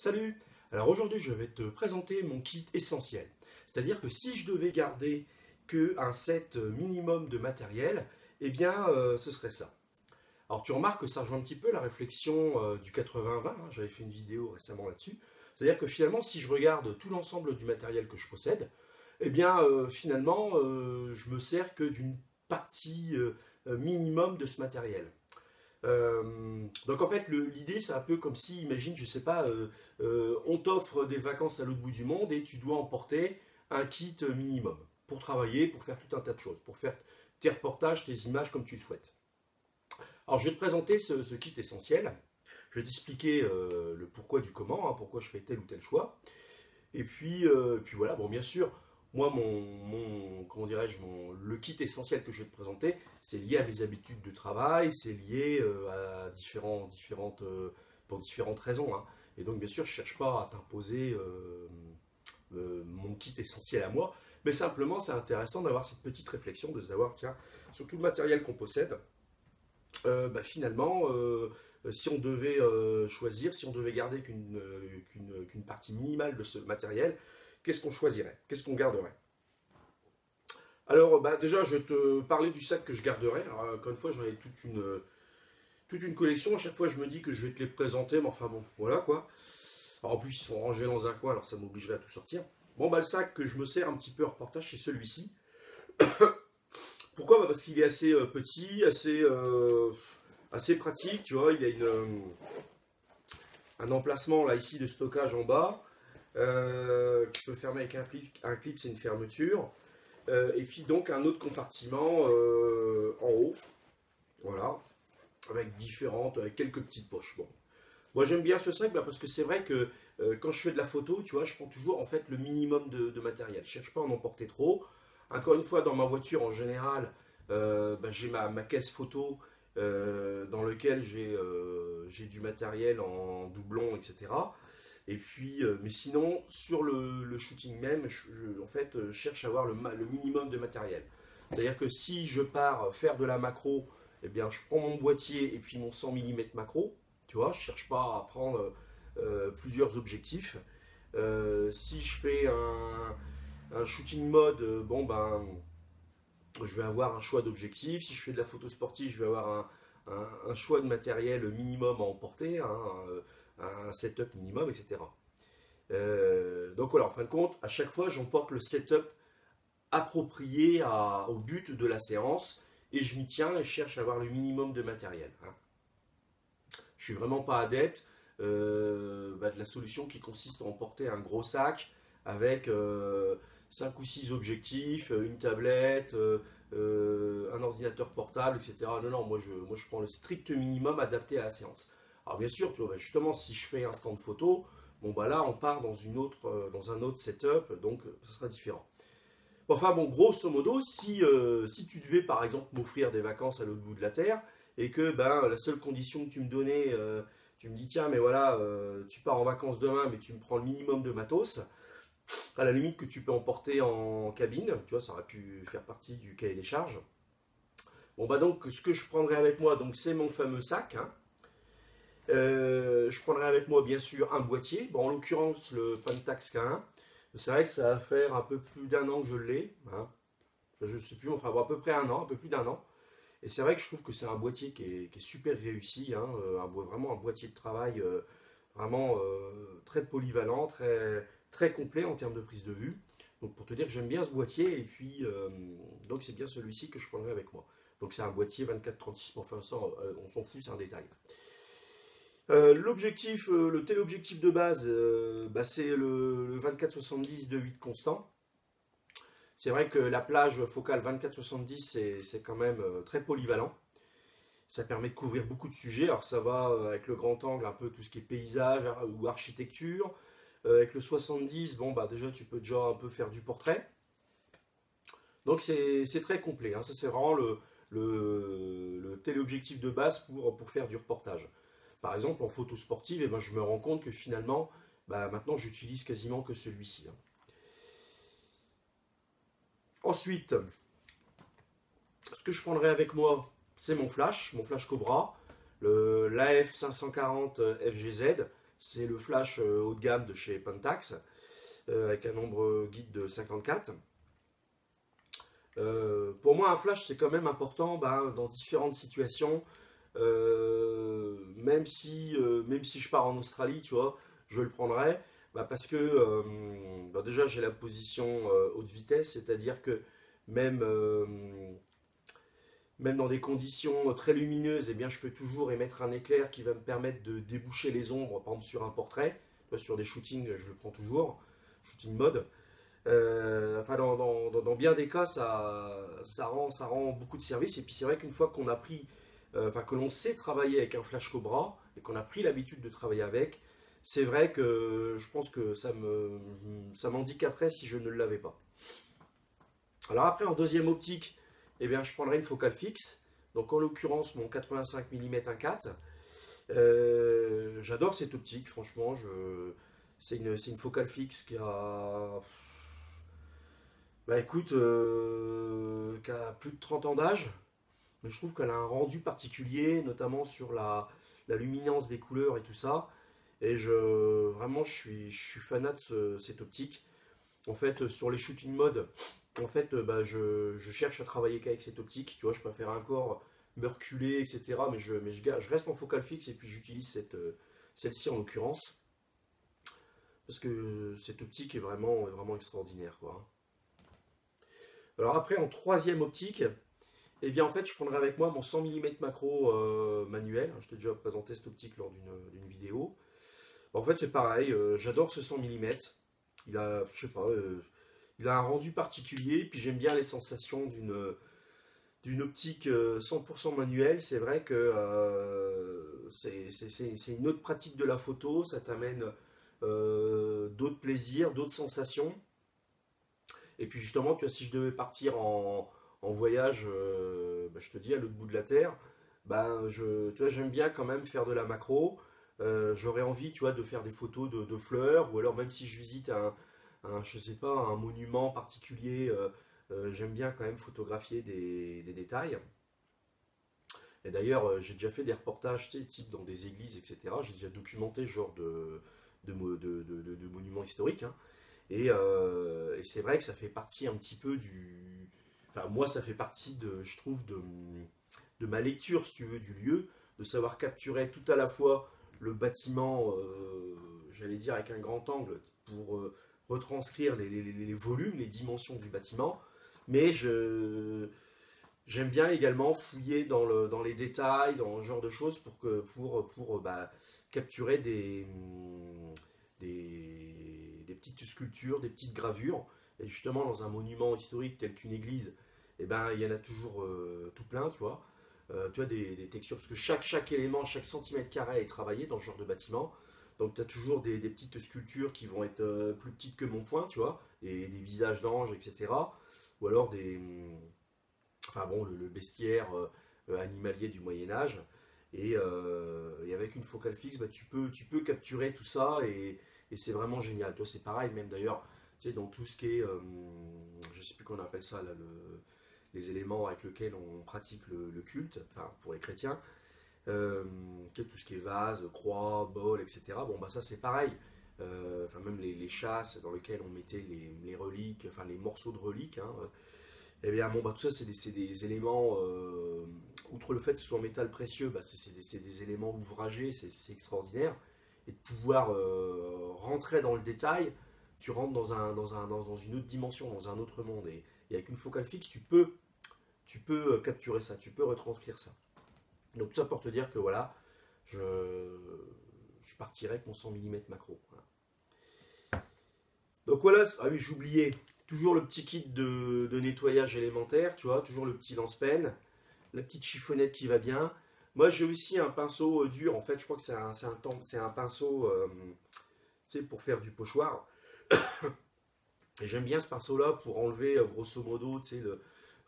Salut! Alors aujourd'hui je vais te présenter mon kit essentiel. C'est-à-dire que si je devais garder qu'un set minimum de matériel, eh bien ce serait ça. Alors tu remarques que ça rejoint un petit peu la réflexion du 80-20, hein, j'avais fait une vidéo récemment là-dessus. C'est-à-dire que finalement si je regarde tout l'ensemble du matériel que je possède, eh bien finalement je me sers que d'une partie minimum de ce matériel. Donc en fait, l'idée c'est un peu comme si, imagine, je sais pas, on t'offre des vacances à l'autre bout du monde et tu dois emporter un kit minimum pour travailler, pour faire tout un tas de choses, pour faire tes reportages, tes images comme tu le souhaites. Alors je vais te présenter ce kit essentiel, je vais t'expliquer le pourquoi du comment, hein, pourquoi je fais tel ou tel choix. Et puis voilà, bon bien sûr, moi comment dirais-je, le kit essentiel que je vais te présenter, c'est lié à mes habitudes de travail, c'est lié à pour différentes raisons, hein. Et donc bien sûr, je ne cherche pas à t'imposer mon kit essentiel à moi, mais simplement c'est intéressant d'avoir cette petite réflexion, de se savoir, tiens, sur tout le matériel qu'on possède, finalement, si on devait choisir, si on devait garder qu'une partie minimale de ce matériel, qu'est-ce qu'on choisirait? Qu'est-ce qu'on garderait? Alors, déjà, je vais te parler du sac que je garderais. Alors, encore une fois, j'en ai toute une collection. À chaque fois, je me dis que je vais te les présenter, mais enfin bon, voilà quoi. Alors, en plus, ils sont rangés dans un coin, alors ça m'obligerait à tout sortir. Bon, le sac que je me sers un petit peu en reportage, c'est celui-ci. Pourquoi? Parce qu'il est assez petit, assez pratique, tu vois. Il a un emplacement là ici de stockage en bas. Qui peut fermer avec un clip, c'est une fermeture. Et puis donc un autre compartiment en haut, voilà, avec quelques petites poches. Bon, moi j'aime bien ce sac parce que c'est vrai que quand je fais de la photo, tu vois, je prends toujours en fait le minimum de matériel. Je cherche pas à en emporter trop. Encore une fois, dans ma voiture en général, j'ai ma caisse photo dans lequel j'ai du matériel en doublon, etc. Et puis, mais sinon, sur le shooting même, en fait, je cherche à avoir le minimum de matériel. C'est-à-dire que si je pars faire de la macro, eh bien, je prends mon boîtier et puis mon 100 mm macro. Tu vois, je ne cherche pas à prendre plusieurs objectifs. Si je fais un shooting mode, je vais avoir un choix d'objectifs. Si je fais de la photo sportive, je vais avoir un choix de matériel minimum à emporter, hein, un setup minimum, etc. Donc voilà, en fin de compte, à chaque fois, j'emporte le setup approprié au but de la séance et je m'y tiens et je cherche à avoir le minimum de matériel, hein. Je suis vraiment pas adepte de la solution qui consiste à emporter un gros sac avec 5 ou 6 objectifs, une tablette, un ordinateur portable, etc. Non, non, moi je prends le strict minimum adapté à la séance. Alors bien sûr, tu vois, justement, si je fais un stand photo, là, on part dans un autre setup, donc ce sera différent. Enfin bon, grosso modo, si tu devais par exemple m'offrir des vacances à l'autre bout de la Terre, et que la seule condition que tu me donnais, tu me dis tiens, mais voilà, tu pars en vacances demain, mais tu me prends le minimum de matos, à la limite que tu peux emporter en cabine, tu vois, ça aurait pu faire partie du cahier des charges. Donc ce que je prendrai avec moi, donc c'est mon fameux sac, hein. Je prendrai avec moi bien sûr un boîtier, en l'occurrence le Pentax K1. C'est vrai que ça va faire un peu plus d'un an que je l'ai, hein. Je ne sais plus, enfin à peu près un an, un peu plus d'un an. Et c'est vrai que je trouve que c'est un boîtier qui est super réussi, hein, vraiment un boîtier de travail vraiment très polyvalent, très complet en termes de prise de vue. Donc pour te dire que j'aime bien ce boîtier, et puis donc c'est bien celui-ci que je prendrai avec moi. Donc c'est un boîtier 24-36, enfin ça on s'en fout, c'est un détail. L'objectif, le téléobjectif de base, c'est le 24-70 de 8 constant. C'est vrai que la plage focale 24-70, c'est quand même très polyvalent. Ça permet de couvrir beaucoup de sujets. Alors ça va avec le grand angle, un peu tout ce qui est paysage ou architecture. Avec le 70, déjà tu peux déjà un peu faire du portrait. Donc c'est très complet, hein. Ça c'est vraiment le téléobjectif de base pour faire du reportage. Par exemple, en photo sportive, je me rends compte que finalement, maintenant, j'utilise quasiment que celui-ci, hein. Ensuite, ce que je prendrai avec moi, c'est mon flash Cobra, l'AF540 FGZ, C'est le flash haut de gamme de chez Pentax, avec un nombre guide de 54. Pour moi, un flash, c'est quand même important dans différentes situations. Même si je pars en Australie, tu vois, je le prendrai. Parce que déjà, j'ai la position haute vitesse, c'est-à-dire que même, euh, même dans des conditions très lumineuses, eh bien, je peux toujours émettre un éclair qui va me permettre de déboucher les ombres, par exemple sur un portrait. Tu vois, sur des shootings, je le prends toujours, shooting mode. Dans bien des cas, ça rend beaucoup de service. Et puis c'est vrai qu'une fois qu'on a pris, que l'on sait travailler avec un Flash Cobra et qu'on a pris l'habitude de travailler avec, c'est vrai que je pense que ça m'handicaperait si je ne l'avais pas. Alors après, en deuxième optique, eh bien, je prendrai une focale fixe. Donc en l'occurrence, mon 85 mm 1.4. J'adore cette optique, franchement. C'est une focale fixe qui a écoute, qui a plus de 30 ans d'âge, mais je trouve qu'elle a un rendu particulier, notamment sur la luminance des couleurs et tout ça. Et vraiment, je suis fanat de cette optique. En fait, sur les shooting modes, en fait, je cherche à travailler qu'avec cette optique. Tu vois, je préfère encore me reculer, etc. Mais je reste en focale fixe et puis j'utilise celle-ci en l'occurrence. Parce que cette optique est vraiment extraordinaire, quoi. Alors après, en troisième optique, eh bien en fait, je prendrai avec moi mon 100 mm macro manuel. Je t'ai déjà présenté cette optique lors d'une vidéo. En fait, c'est pareil, j'adore ce 100 mm. Je sais pas, il a un rendu particulier, puis j'aime bien les sensations d'une optique 100% manuelle. C'est vrai que c'est une autre pratique de la photo, ça t'amène d'autres plaisirs, d'autres sensations. Et puis justement, tu vois, si je devais partir en voyage, je te dis, à l'autre bout de la Terre, tu vois, j'aime bien quand même faire de la macro. J'aurais envie, tu vois, de faire des photos de fleurs, ou alors même si je visite je sais pas, un monument particulier, j'aime bien quand même photographier des détails. Et d'ailleurs, j'ai déjà fait des reportages, tu sais, type dans des églises, etc. J'ai déjà documenté ce genre de monuments historiques, hein. Et c'est vrai que ça fait partie un petit peu Enfin, moi, ça fait partie je trouve, de ma lecture, si tu veux, du lieu, de savoir capturer tout à la fois le bâtiment, j'allais dire avec un grand angle, pour retranscrire les volumes, les dimensions du bâtiment, mais j'aime bien également fouiller dans les détails, dans ce genre de choses, pour capturer des petites sculptures, des petites gravures. Et justement, dans un monument historique tel qu'une église, eh ben, il y en a toujours tout plein, tu vois. Tu vois, des textures, parce que chaque élément, chaque centimètre carré est travaillé dans ce genre de bâtiment. Donc tu as toujours des petites sculptures qui vont être plus petites que mon poing, tu vois, et des visages d'anges, etc. Ou alors enfin bon, le bestiaire animalier du Moyen-Âge. Et avec une focale fixe, tu peux capturer tout ça et c'est vraiment génial. Toi, c'est pareil, même d'ailleurs, tu sais, dans tout ce qui est, je sais plus comment on appelle ça, là, les éléments avec lesquels on pratique le culte, enfin, pour les chrétiens, tu sais, tout ce qui est vase, croix, bol, etc. Bon, ça c'est pareil. Enfin, même les chasses dans lesquelles on mettait les reliques, enfin les morceaux de reliques, hein, eh bien, tout ça, c'est des éléments, outre le fait que ce soit en métal précieux, c'est des éléments ouvragés, c'est extraordinaire. Et de pouvoir rentrer dans le détail, tu rentres dans une autre dimension, dans un autre monde. Et avec une focale fixe, tu peux capturer ça, tu peux retranscrire ça. Donc tout ça pour te dire que voilà, je partirai avec mon 100 mm macro. Voilà. Donc voilà, ah oui, j'oubliais, toujours le petit kit de nettoyage élémentaire, tu vois, toujours le petit lance-penne, la petite chiffonnette qui va bien. Moi j'ai aussi un pinceau dur, en fait je crois que c'est un pinceau tu sais, pour faire du pochoir. Et j'aime bien ce pinceau-là pour enlever grosso modo, tu sais,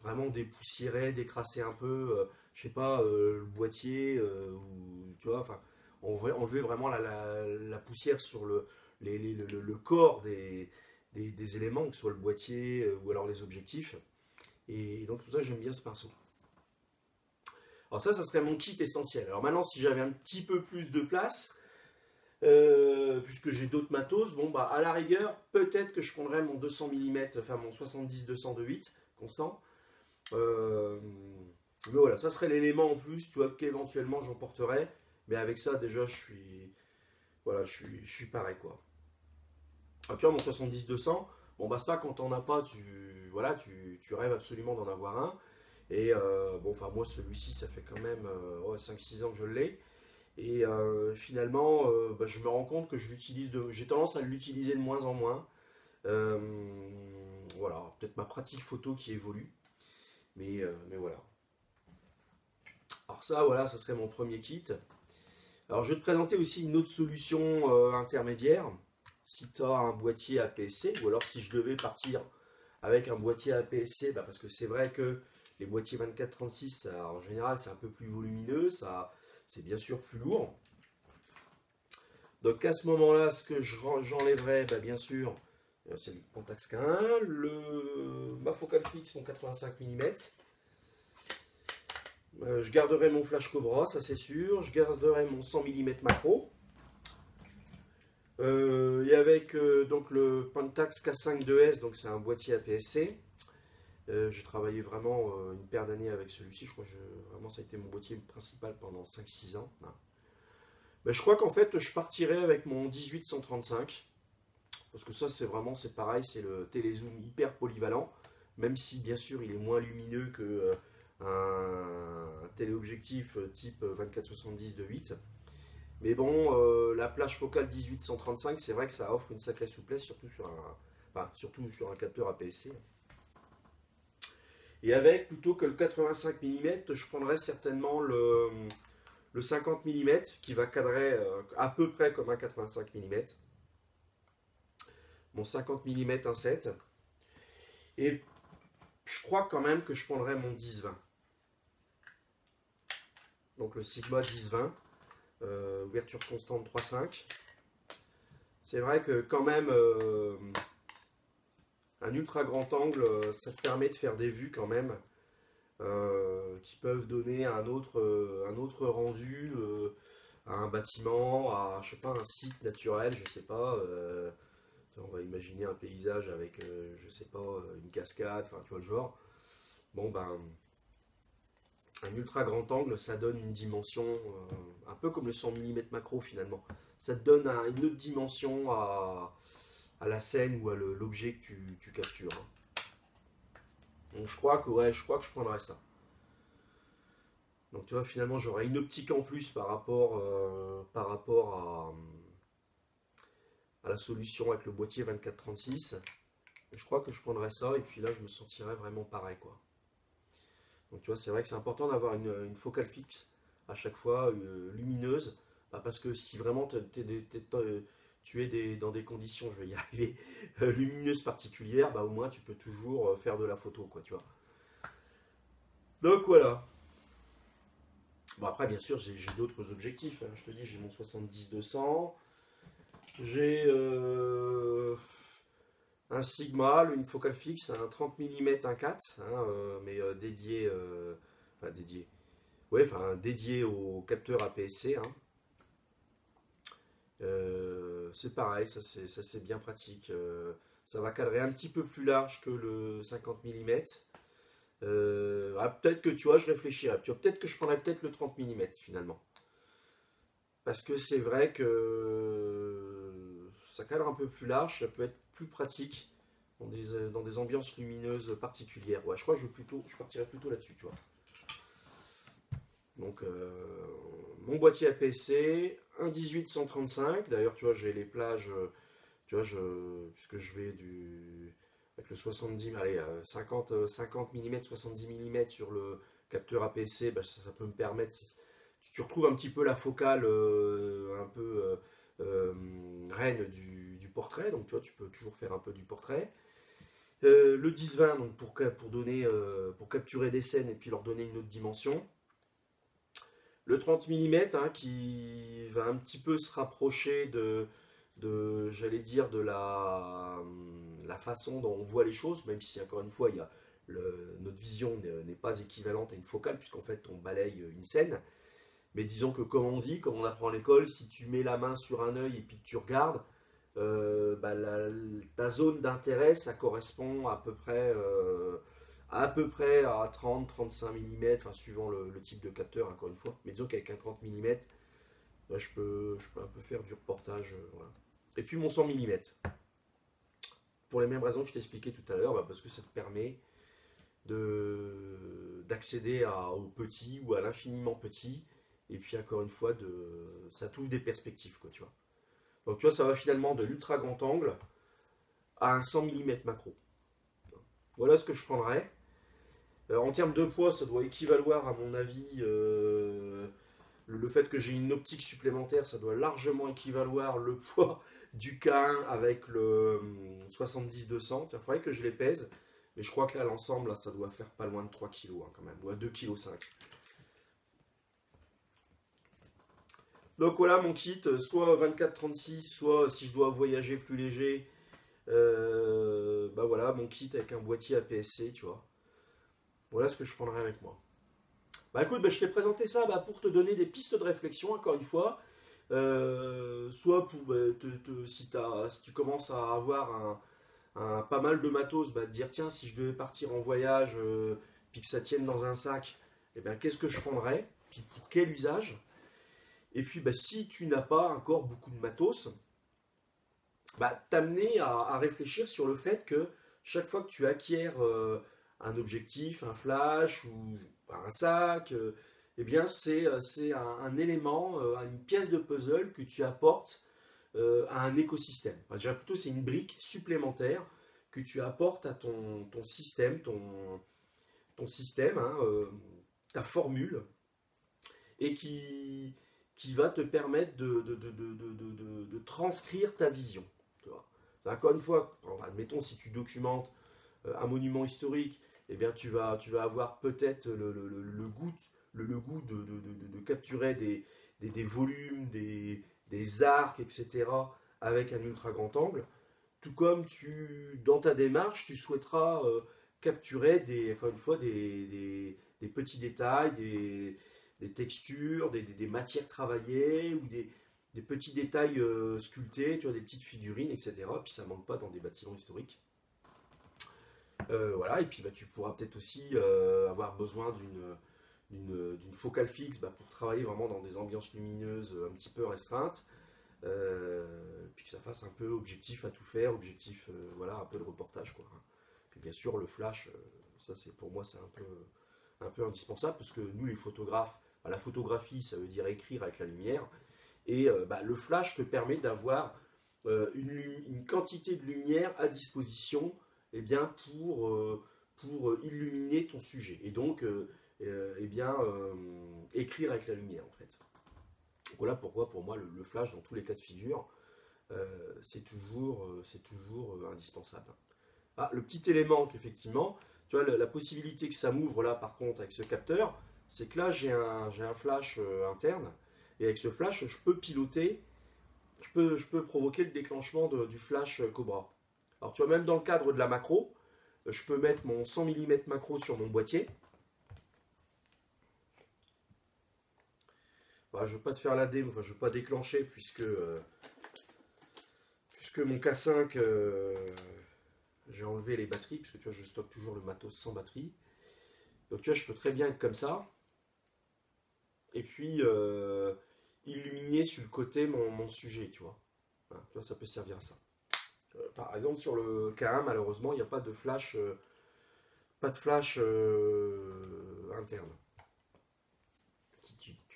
vraiment dépoussiérer, décrasser un peu, je sais pas, le boîtier, ou tu vois, enfin, enlever vraiment la poussière sur le corps des éléments, que ce soit le boîtier ou alors les objectifs. Et donc pour ça j'aime bien ce pinceau. Alors ça serait mon kit essentiel. Alors maintenant, si j'avais un petit peu plus de place, puisque j'ai d'autres matos. Bon, bah, à la rigueur, peut-être que je prendrai mon 200 mm, enfin mon 70-200 de 8 constant. Mais voilà, ça serait l'élément en plus, tu vois, qu'éventuellement j'emporterais. Mais avec ça, déjà, voilà, je suis pareil, quoi. Ah, tu vois, mon 70-200, bon, bah ça, quand t'en as pas, voilà, tu rêves absolument d'en avoir un. Et bon, enfin, moi, celui-ci, ça fait quand même ouais, 5-6 ans que je l'ai. Et finalement, bah, je me rends compte que j'ai tendance à l'utiliser de moins en moins. Euh, voilà, peut-être ma pratique photo qui évolue. Mais voilà. Alors ça, voilà, ça serait mon premier kit. Alors je vais te présenter aussi une autre solution intermédiaire. Si tu as un boîtier APS-C, ou alors si je devais partir avec un boîtier APS-C, bah parce que c'est vrai que les boîtiers 24-36, en général, c'est un peu plus volumineux, c'est bien sûr plus lourd. Donc à ce moment-là, ce que j'enlèverais, bah, bien sûr, c'est le Pentax K1, ma focale fixe en 85 mm. Je garderai mon flash Cobra, ça c'est sûr. Je garderai mon 100 mm macro. Et avec donc le Pentax K5 2S, donc c'est un boîtier APS-C. J'ai travaillé vraiment une paire d'années avec celui-ci. Je crois que vraiment ça a été mon boîtier principal pendant 5-6 ans. Ben, je crois qu'en fait je partirai avec mon 18-135. Parce que ça c'est pareil, c'est le télézoom hyper polyvalent. Même si bien sûr il est moins lumineux que un téléobjectif type 24-70 de 8. Mais bon, la plage focale 18-135, c'est vrai que ça offre une sacrée souplesse, surtout sur un capteur APS-C. Et avec, plutôt que le 85 mm, je prendrais certainement le 50 mm qui va cadrer à peu près comme un 85 mm. Mon 50 mm 1.7. Et je crois quand même que je prendrais mon 10-20. Donc le Sigma 10-20. Ouverture constante 3.5. C'est vrai que quand même un ultra grand angle, ça te permet de faire des vues quand même qui peuvent donner un autre rendu à un bâtiment, à je sais pas, un site naturel, je sais pas. On va imaginer un paysage avec, je sais pas, une cascade, enfin tu vois le genre. Bon ben, un ultra grand angle, ça donne une dimension, un peu comme le 100 mm macro finalement. Ça te donne une autre dimension à la scène ou à l'objet que tu captures. Donc je crois que je prendrais ça. Donc tu vois, finalement j'aurais une optique en plus par rapport à la solution avec le boîtier 24-36. Je crois que je prendrais ça et puis là je me sentirais vraiment pareil, quoi. Donc tu vois, c'est vrai que c'est important d'avoir une focale fixe à chaque fois, lumineuse, parce que si vraiment tu es dans des conditions, je vais y arriver, lumineuses particulières, bah, au moins tu peux toujours faire de la photo, quoi, tu vois. Donc voilà. Bon, après, bien sûr, j'ai d'autres objectifs, hein. Je te dis, j'ai mon 70-200, j'ai un Sigma, une focale fixe, un 30 mm 1.4, hein, mais enfin dédié, ouais, enfin dédié au capteur APS-C. Hein. C'est pareil, ça c'est bien pratique. Ça va cadrer un petit peu plus large que le 50 mm. Peut-être que tu vois, je réfléchirais. Tu vois, peut-être que je prendrais peut-être le 30 mm finalement. Parce que c'est vrai que ça cadre un peu plus large, ça peut être plus pratique dans des ambiances lumineuses particulières. Ouais, je crois que je partirais plutôt là-dessus, tu vois. Donc, mon boîtier APS-C, un 18-135. D'ailleurs, tu vois, j'ai les plages, tu vois, puisque je vais avec le 70, allez, 50 mm, 70 mm sur le capteur APS-C, bah, ça peut me permettre, tu retrouves un petit peu la focale un peu reine du portrait, donc tu vois, tu peux toujours faire un peu du portrait. Le 10-20, donc pour capturer des scènes et puis leur donner une autre dimension. Le 30 mm hein, qui va un petit peu se rapprocher j'allais dire, de la façon dont on voit les choses, même si encore une fois, notre vision n'est pas équivalente à une focale, puisqu'en fait on balaye une scène. Mais disons que comme on dit, comme on apprend à l'école, si tu mets la main sur un œil et puis que tu regardes, ta zone d'intérêt, ça correspond à peu près à 30-35 mm, enfin, suivant le type de capteur, encore une fois. Mais disons qu'avec un 30 mm, je peux un peu faire du reportage. Voilà. Et puis mon 100 mm. Pour les mêmes raisons que je t'expliquais tout à l'heure, parce que ça te permet d'accéder au petit ou à l'infiniment petit. Et puis encore une fois, ça t'ouvre des perspectives, quoi, tu vois. Donc tu vois, ça va finalement de l'ultra grand angle à un 100 mm macro. Voilà ce que je prendrais. En termes de poids, ça doit équivaloir, à mon avis, le fait que j'ai une optique supplémentaire, ça doit largement équivaloir le poids du K1 avec le 70-200. Il faudrait que je les pèse. Mais je crois que là, l'ensemble, là, ça doit faire pas loin de 3 kg quand même, ou à 2,5 kg. Donc voilà mon kit, soit 24-36, soit si je dois voyager plus léger, voilà mon kit avec un boîtier APS-C, tu vois. Voilà ce que je prendrai avec moi. Bah écoute, je t'ai présenté ça pour te donner des pistes de réflexion, encore une fois. Soit pour, si tu commences à avoir pas mal de matos, te dire tiens, si je devais partir en voyage, puis que ça tienne dans un sac, qu'est-ce que je prendrais, puis pour quel usage. Et puis si tu n'as pas encore beaucoup de matos, t'amener à réfléchir sur le fait que chaque fois que tu acquiers un objectif, un flash ou un sac, c'est un élément, une pièce de puzzle que tu apportes à un écosystème. Enfin, je dirais plutôt c'est une brique supplémentaire que tu apportes à ton système, ton système, ta formule, et qui va te permettre de transcrire ta vision. Tu vois. Encore une fois, admettons si tu documentes un monument historique, tu vas avoir peut-être le goût de capturer des volumes, des arcs, etc. avec un ultra grand angle. Tout comme dans ta démarche, tu souhaiteras capturer encore une fois des petits détails, des textures, des matières travaillées ou des petits détails sculptés, tu vois, des petites figurines, etc. Puis ça ne manque pas dans des bâtiments historiques. Voilà, et puis tu pourras peut-être aussi avoir besoin d'une focale fixe pour travailler vraiment dans des ambiances lumineuses un petit peu restreintes, puis que ça fasse un peu objectif à tout faire, objectif, un peu de reportage, quoi. Puis bien sûr, le flash, ça pour moi c'est un peu indispensable, parce que nous les photographes, la photographie ça veut dire écrire avec la lumière, et le flash te permet d'avoir une quantité de lumière à disposition pour illuminer ton sujet, et donc écrire avec la lumière en fait. Voilà pourquoi pour moi le flash dans tous les cas de figure c'est toujours indispensable. Le petit élément qu'effectivement, tu vois, la possibilité que ça m'ouvre là par contre avec ce capteur, c'est que là j'ai un flash interne, et avec ce flash je peux piloter, je peux provoquer le déclenchement du flash Cobra. Alors tu vois, même dans le cadre de la macro, je peux mettre mon 100 mm macro sur mon boîtier. Je ne vais pas te faire la démo, je ne vais pas déclencher puisque mon K5, j'ai enlevé les batteries, parce que tu vois, je stocke toujours le matos sans batterie. Donc tu vois, je peux très bien être comme ça. Et puis illuminer sur le côté mon sujet, tu vois. Voilà, tu vois, ça peut servir à ça. Par exemple, sur le K1, malheureusement, il n'y a pas de flash, interne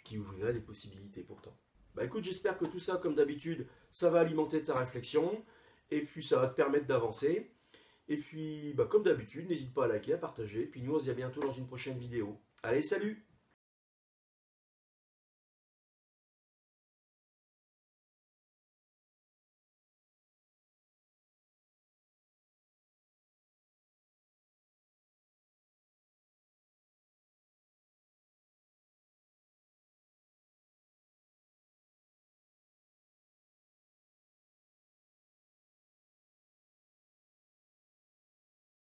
qui ouvrirait des possibilités pourtant. Écoute, j'espère que tout ça, comme d'habitude, ça va alimenter ta réflexion, et puis ça va te permettre d'avancer. Et puis, comme d'habitude, n'hésite pas à liker, à partager, puis nous on se dit à bientôt dans une prochaine vidéo. Allez, salut!